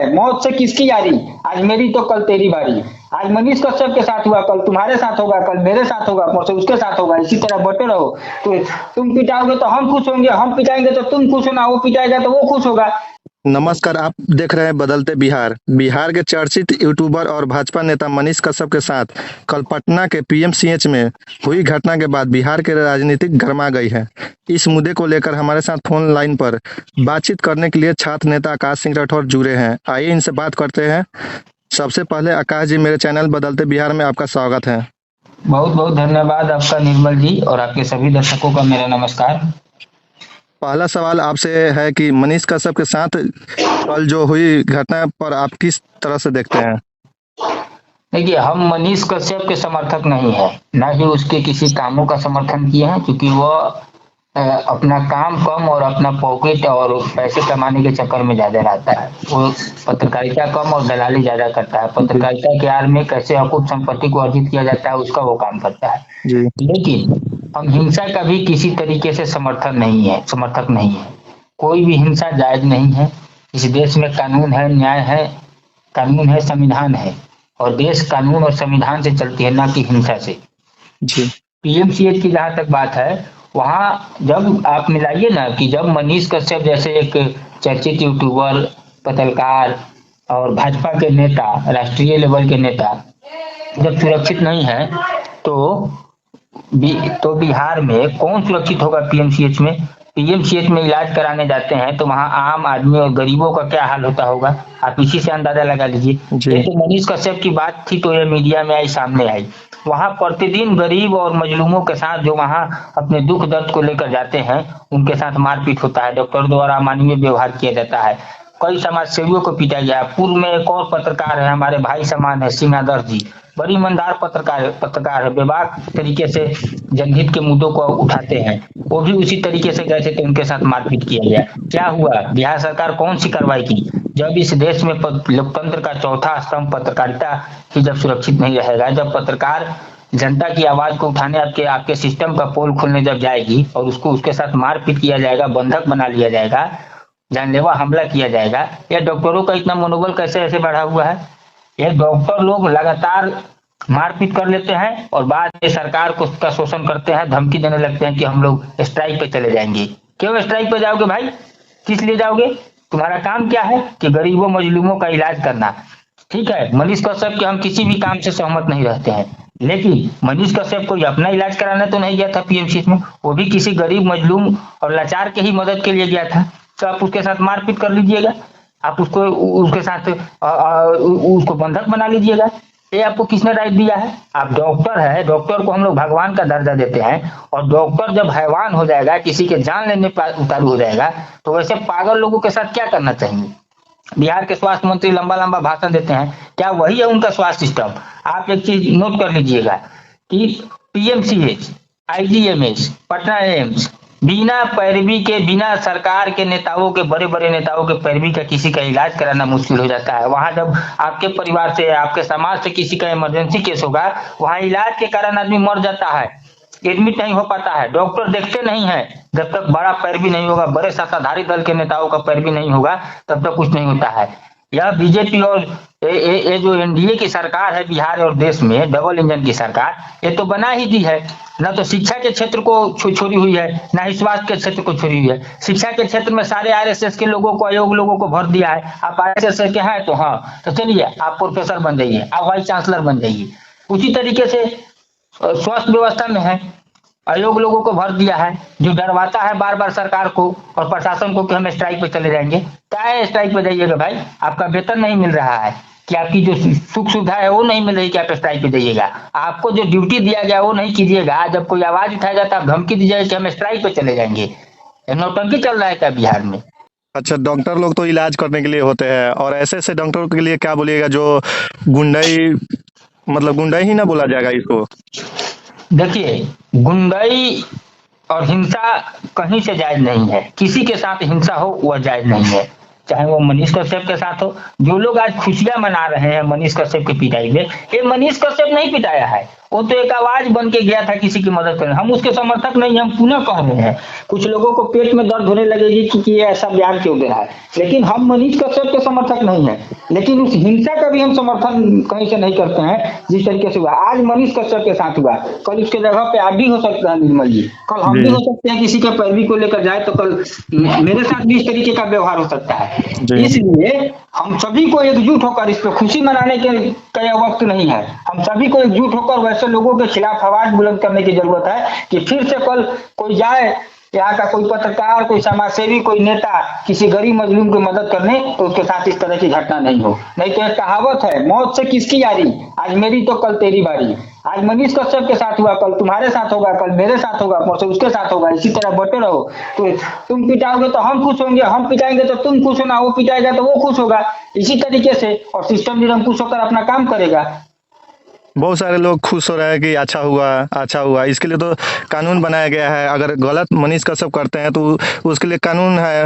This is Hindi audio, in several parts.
मौत से किसकी यारी? आज मेरी तो कल तेरी बारी। आज मनीष कश्यप के साथ हुआ, कल तुम्हारे साथ होगा, कल मेरे साथ होगा, परसों उसके साथ होगा। इसी तरह बटे रहो। तो तुम पिटाओगे तो हम खुश होंगे, हम पिटाएंगे तो तुम खुश होना, वो पिटाएगा तो वो खुश होगा। नमस्कार, आप देख रहे हैं बदलते बिहार। बिहार के चर्चित यूट्यूबर और भाजपा नेता मनीष कश्यप के साथ कल पटना के पीएमसीएच में हुई घटना के बाद बिहार की राजनीतिक गरमा गई है। इस मुद्दे को लेकर हमारे साथ फोन लाइन पर बातचीत करने के लिए छात्र नेता आकाश सिंह राठौर जुड़े हैं। आइए इनसे बात करते हैं। सबसे पहले आकाश जी, मेरे चैनल बदलते बिहार में आपका स्वागत है। बहुत बहुत धन्यवाद आपका निर्मल जी, और आपके सभी दर्शकों का मेरा नमस्कार। पहला सवाल आपसे है कि मनीष कश्यप के साथ कल जो हुई घटना पर आप किस तरह से देखते हैं? देखिए, हम मनीष कश्यप के समर्थक नहीं है, न ही उसके किसी कामों का समर्थन किए हैं, क्योंकि वह अपना काम कम और अपना पॉकेट और पैसे कमाने के चक्कर में ज्यादा रहता है। वो पत्रकारिता कम और दलाली ज्यादा करता है। पत्रकारिता के आड़ में कैसे अकूत संपत्ति को अर्जित किया जाता है, उसका वो काम करता है जी। लेकिन हम हिंसा का भी किसी तरीके से समर्थक नहीं है। कोई भी हिंसा जायज नहीं है। इस देश में कानून है, न्याय है, कानून है, संविधान है, और देश कानून और संविधान से चलती है, ना कि हिंसा से। जी। पीएमसीएच की जहां तक बात है, वहां जब आप मिलाइए ना कि जब मनीष कश्यप जैसे एक चर्चित यूट्यूबर, पत्रकार और भाजपा के नेता, राष्ट्रीय लेवल के नेता जब सुरक्षित नहीं है, तो बिहार में कौन सुरक्षित होगा? पीएमसीएच में। पीएमसीएच में इलाज कराने जाते हैं तो वहां आम आदमी और गरीबों का क्या हाल होता होगा, आप इसी से अंदाजा लगा लीजिए। ये तो मनीष कश्यप की बात थी, तो ये मीडिया में आई, सामने आई। वहां प्रतिदिन गरीब और मजलूमों के साथ जो वहां अपने दुख दर्द को लेकर जाते हैं, उनके साथ मारपीट होता है, डॉक्टर द्वारा अमानवीय व्यवहार किया जाता है, कई समाज सेवियों को पीटा गया। पूर्व में एक और पत्रकार है, हमारे भाई समान है, सिंह आदर्श जी, बड़ी ईमानदार पत्रकार है, बेबाक तरीके से जनहित के मुद्दों को उठाते हैं। वो भी उसी तरीके से गए थे तो उनके साथ मारपीट किया गया। क्या हुआ? बिहार सरकार कौन सी कार्रवाई की? जब इस देश में लोकतंत्र का चौथा स्तंभ पत्रकारिता ही जब सुरक्षित नहीं रहेगा, जब पत्रकार जनता की आवाज को उठाने आपके सिस्टम का पोल खोलने जब जाएगी और उसके साथ मारपीट किया जाएगा, बंधक बना लिया जाएगा, जानलेवा हमला किया जाएगा, या डॉक्टरों का इतना मनोबल कैसे ऐसे बढ़ा हुआ है? ये डॉक्टर लोग लगातार मारपीट कर लेते हैं और बाद में सरकार को उसका शोषण करते हैं, धमकी देने लगते हैं कि हम लोग स्ट्राइक पे चले जाएंगे। क्यों स्ट्राइक पे जाओगे भाई? किस लिए जाओगे? तुम्हारा काम क्या है? कि गरीबों मजलूमों का इलाज करना। ठीक है, मनीष कश्यप के हम किसी भी काम से सहमत नहीं रहते हैं, लेकिन मनीष कश्यप को अपना इलाज कराने तो नहीं गया था पीएमसीएच में, वो भी किसी गरीब मजलूम और लाचार के ही मदद के लिए गया था। तो आप उसके साथ मारपीट कर लीजिएगा, आप उसके साथ उसको बंधक बना लीजिएगा। ये आपको किसने राइट दिया है? आप डॉक्टर है, डॉक्टर को हम लोग भगवान का दर्जा देते हैं, और डॉक्टर जब हैवान हो जाएगा, किसी के जान लेने पर उतारू हो जाएगा, तो वैसे पागल लोगों के साथ क्या करना चाहिए? बिहार के स्वास्थ्य मंत्री लंबा लंबा भाषण देते हैं, क्या वही है उनका स्वास्थ्य सिस्टम? आप एक चीज नोट कर लीजिएगा कि पीएमसीएच, आईजीएमएस, पटना एम्स, बिना पैरवी के, बिना सरकार के नेताओं के, बड़े बड़े नेताओं के पैरवी का किसी का इलाज कराना मुश्किल हो जाता है। वहां जब आपके परिवार से, आपके समाज से किसी का इमरजेंसी केस होगा, वहां इलाज के कारण आदमी मर जाता है, एडमिट नहीं हो पाता है, डॉक्टर देखते नहीं है। जब तक बड़ा पैरवी नहीं होगा, बड़े सत्ताधारी दल के नेताओं का पैरवी नहीं होगा, तब तक कुछ नहीं होता है। यह बीजेपी और ये जो एनडीए की सरकार है बिहार और देश में, डबल इंजन की सरकार, ये तो बना ही दी है। न तो शिक्षा के क्षेत्र को छोड़ी हुई है, ना ही स्वास्थ्य के क्षेत्र को छोड़ी हुई है। शिक्षा के क्षेत्र में सारे आरएसएस के लोगों को, अयोग्य लोगों को भर दिया है। आप आरएसएस के हैं तो हाँ, तो चलिए आप प्रोफेसर बन जाइए, आप वाइस चांसलर बन जाइए। उसी तरीके से स्वास्थ्य व्यवस्था में है, अयोग्य लोगों को भर दिया है, जो डरवाता है बार बार सरकार को और प्रशासन को कि हम स्ट्राइक पे चले जाएंगे। क्या है स्ट्राइक पे जाइएगा भाई? आपका वेतन नहीं मिल रहा है, कि आपकी जो सुख सुविधा है वो नहीं मिल रही कि आप स्ट्राइक पे जाइएगा, आपको जो ड्यूटी दिया गया वो नहीं कीजिएगा। जब कोई आवाज उठाया जाता है, धमकी दी जाए कि हम स्ट्राइक पे चले जाएंगे। नौटंकी चल रहा है क्या बिहार में? अच्छा, डॉक्टर लोग तो इलाज करने के लिए होते हैं, और ऐसे ऐसे डॉक्टरों के लिए क्या बोलिएगा जो गुंडाई, मतलब गुंडाई ही ना बोला जाएगा इसको? देखिए, गुंडाई और हिंसा कहीं से जायज नहीं है। किसी के साथ हिंसा हो वह जायज नहीं है, चाहे वो मनीष कश्यप के साथ हो। जो लोग आज खुशियां मना रहे हैं मनीष कश्यप की पिटाई में, ये मनीष कश्यप नहीं पिटाया है, वो तो एक आवाज बन के गया था किसी की मदद करने। हम उसके समर्थक नहीं, हम पुनः कह रहे हैं। कुछ लोगों को पेट में दर्द होने लगेगी कि ये ऐसा बयान क्यों दे रहा है, लेकिन हम मनीष कश्यप के समर्थक नहीं है, लेकिन उस हिंसा का भी हम समर्थन कहीं से नहीं करते हैं जिस तरीके से हुआ आज मनीष कश्यप के साथ हुआ। कल उसके जगह पे आप भी हो सकता है निर्मल जी, कल हम भी हो सकते हैं, किसी के पैरवी को लेकर जाए तो कल मेरे साथ भी इस तरीके का व्यवहार हो सकता है। इसलिए हम सभी को एकजुट होकर इस पर खुशी मनाने के यह वक्त नहीं है। हम सभी को एकजुट होकर वैसे लोगों के खिलाफ आवाज बुलंद करने की जरूरत है कि फिर से कल कोई जाए, यहाँ का कोई पत्रकार, कोई समाज सेवी, कोई नेता किसी गरीब मजलूम की मदद करने, तो उसके साथ इस तरह की घटना नहीं हो। नहीं तो एक कहावत है, मौत से किसकी यारी, आज मेरी तो कल तेरी बारी। आज मनीष कश्यप के साथ हुआ, कल तुम्हारे साथ होगा, कल मेरे साथ होगा, परसों उसके साथ होगा। इसी तरह बटे रहो। तो तुम पिटाओगे तो हम खुश होंगे, हम पिटाएंगे तो तुम खुश होना, वो पिटाएगा तो वो खुश होगा। इसी तरीके से और सिस्टम निरंकुश होकर अपना काम करेगा। बहुत सारे लोग खुश हो रहे हैं कि अच्छा हुआ अच्छा हुआ। इसके लिए तो कानून बनाया गया है, अगर गलत मनीष कश्यप करते हैं तो उसके लिए कानून है।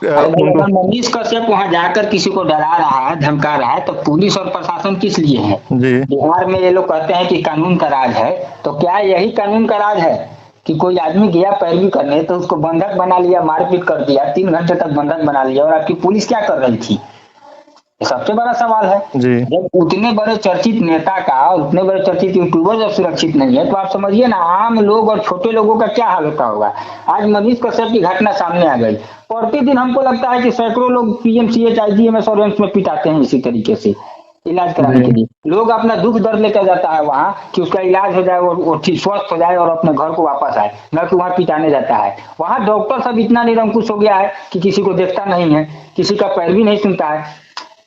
अगर मनीष कश्यप वहां जाकर किसी को डरा रहा है, धमका रहा है, तो पुलिस और प्रशासन किस लिए है? बिहार में ये लोग कहते हैं कि कानून का राज है, तो क्या यही कानून का राज है कि कोई आदमी गया पैरवी करने तो उसको बंधक बना लिया, मारपीट कर दिया, 3 घंटे तक बंधक बना लिया, और आपकी पुलिस क्या कर रही थी? सबसे बड़ा सवाल है। जब उतने बड़े चर्चित नेता का और उतने बड़े चर्चित यूट्यूबर जब सुरक्षित नहीं है, तो आप समझिए ना आम लोग और छोटे लोगों का क्या हाल होता होगा। आज मनीष कश्यप की घटना सामने आ गई, प्रतिदिन हमको लगता है कि सैकड़ों लोग पीएमसीएच, आईजीएमएस और एम्स में पिटाते हैं इसी तरीके से इलाज कराने के लिए। लोग अपना दुख दर्द लेकर जाता है वहाँ कि उसका इलाज हो जाए और स्वस्थ हो जाए और अपने घर को वापस आए, न कि वहाँ पिटाने जाता है। वहाँ डॉक्टर सब इतना निरंकुश हो गया है कि किसी को देखता नहीं है, किसी का पैर भी नहीं सुनता है।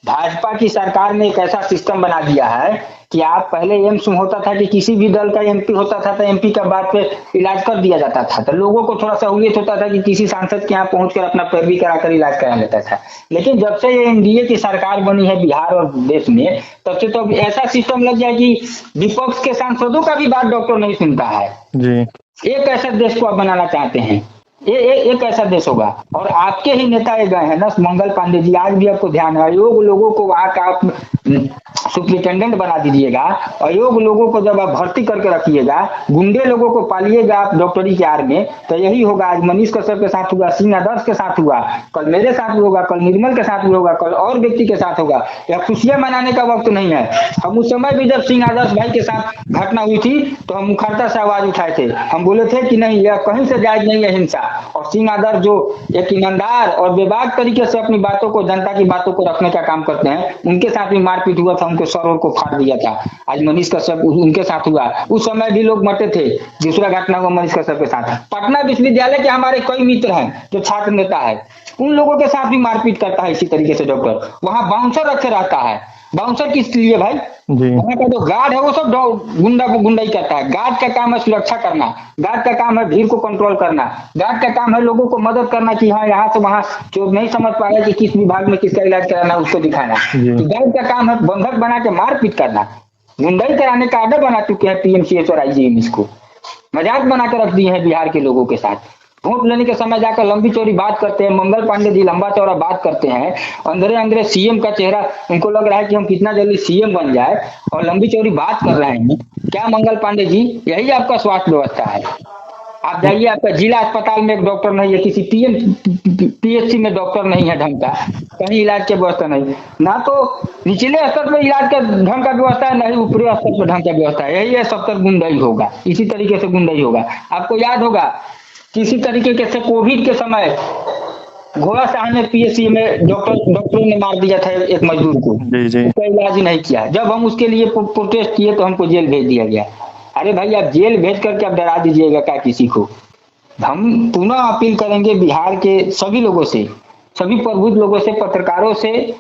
भाजपा की सरकार ने एक ऐसा सिस्टम बना दिया है कि आप पहले एम्स में होता था कि किसी भी दल का एमपी होता था तो एमपी का बात पे इलाज कर दिया जाता था, तो लोगों को थोड़ा सहूलियत होता था कि किसी सांसद के यहाँ पहुंचकर अपना पैरवी कराकर इलाज करा लेता था। लेकिन जब से ये एनडीए की सरकार बनी है बिहार और देश में, तब से तो ऐसा सिस्टम लग गया कि विपक्ष के सांसदों का भी बात डॉक्टर नहीं सुनता है। एक ऐसा देश को आप बनाना चाहते हैं, एक ऐसा देश होगा। और आपके ही नेता गए हैं ना, मंगल पांडे जी, आज भी आपको ध्यान है, अयोग लोगों को वहां का सुप्रिंटेंडेंट बना दीजिएगा, अयोग लोगों को जब आप भर्ती करके रखिएगा, गुंडे लोगों को पालिएगा आप डॉक्टरी के आड़ में, तो यही होगा। आज मनीष कश्यप के साथ हुआ, सिंह आदर्श के साथ हुआ, कल मेरे साथ भी होगा, कल निर्मल के साथ भी होगा, कल और व्यक्ति के साथ होगा। यह खुशियां मनाने का वक्त नहीं है। हम उस समय भी जब सिंह आदर्श भाई के साथ घटना हुई थी तो हम मुखरता से आवाज उठाए थे, हम बोले थे कि नहीं, यह कहीं से जायज नहीं है हिंसा। और सिंह आदर्श जो एक ईमानदार और बेबाक तरीके से अपनी बातों को, जनता की बातों को रखने का काम करते हैं, उनके साथ भी मारपीट हुआ था, उनके सर को फाड़ दिया था। आज मनीष कश्यप उनके साथ हुआ, उस समय भी लोग मरते थे। दूसरा घटना हुआ मनीष कश्यप के साथ। पटना विश्वविद्यालय के हमारे कई मित्र हैं जो छात्र नेता है, उन लोगों के साथ भी मारपीट करता है इसी तरीके से डॉक्टर। वहां बाउंसर रखे रहता है। बाउंसर किस लिए भाई? वहाँ का जो गार्ड है वो सब गुंडाई करता है। गार्ड का काम है सुरक्षा करना, गार्ड का काम है भीड़ को कंट्रोल करना, गार्ड का काम है लोगों को मदद करना कि हाँ यहाँ से वहां जो नहीं समझ पाएगा कि किस विभाग में किसका इलाज कराना उसको दिखाना। तो गार्ड का काम है बंधक बना के मारपीट करना, गुंडाई कराने का आदत बना चुके हैं पीएमसीएच और आईजीएमएस को। मजाक बना कर रख दिए हैं बिहार के लोगों के साथ। वोट लेने के समय जाकर लंबी चौड़ी बात करते हैं, मंगल पांडे जी लंबा चौड़ा बात करते हैं, अंदर अंदर सीएम का चेहरा, उनको लग रहा है कि हम कितना जल्दी सीएम बन जाए, और लंबी चौड़ी बात कर रहे हैं। क्या मंगल पांडे जी, यही आपका स्वास्थ्य व्यवस्था है? आप जाइए, आपका जिला अस्पताल में एक डॉक्टर नहीं है, किसी पीएचसी में डॉक्टर नहीं है ढंग का, कहीं इलाज की व्यवस्था नहीं, ना तो निचले स्तर पर इलाज का ढंग का व्यवस्था है, ना ही ऊपरी स्तर पर ढंग का व्यवस्था है। यही है, सब तक गुंडाई होगा, इसी तरीके से गुंडाई होगा। आपको याद होगा किसी तरीके से कोविड के समय घोड़ा शाह में पीएचसी में डॉक्टरों ने मार दिया था एक मजदूर को, उसका इलाज ही नहीं किया। जब हम उसके लिए प्रोटेस्ट किए तो हमको जेल भेज दिया गया। अरे भाई, आप जेल भेज करके आप डरा दीजिएगा क्या किसी को? हम पुनः अपील करेंगे बिहार के सभी लोगों से, सभी प्रबुद्ध लोगों से, पत्रकारों से,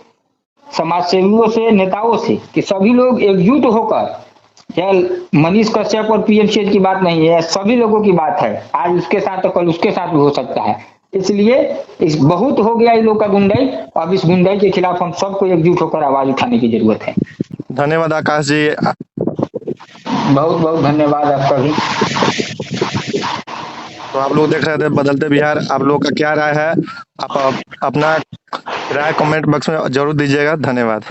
समाज सेवियों से, नेताओं से, कि सभी लोग एकजुट होकर, यह मनीष कश्यप और पीएमसीएच की बात नहीं है, सभी लोगों की बात है। आज उसके साथ तो कल उसके साथ भी हो सकता है। इसलिए इस बहुत हो गया इन लोग का गुंडाई। अब इस गुंडाई के खिलाफ हम सबको एकजुट होकर आवाज उठाने की जरूरत है। धन्यवाद आकाश जी, बहुत बहुत धन्यवाद आपका भी। तो आप लोग देख रहे थे बदलते बिहार। आप लोग का क्या राय है? आप अपना राय कमेंट बॉक्स में जरूर दीजिएगा। धन्यवाद।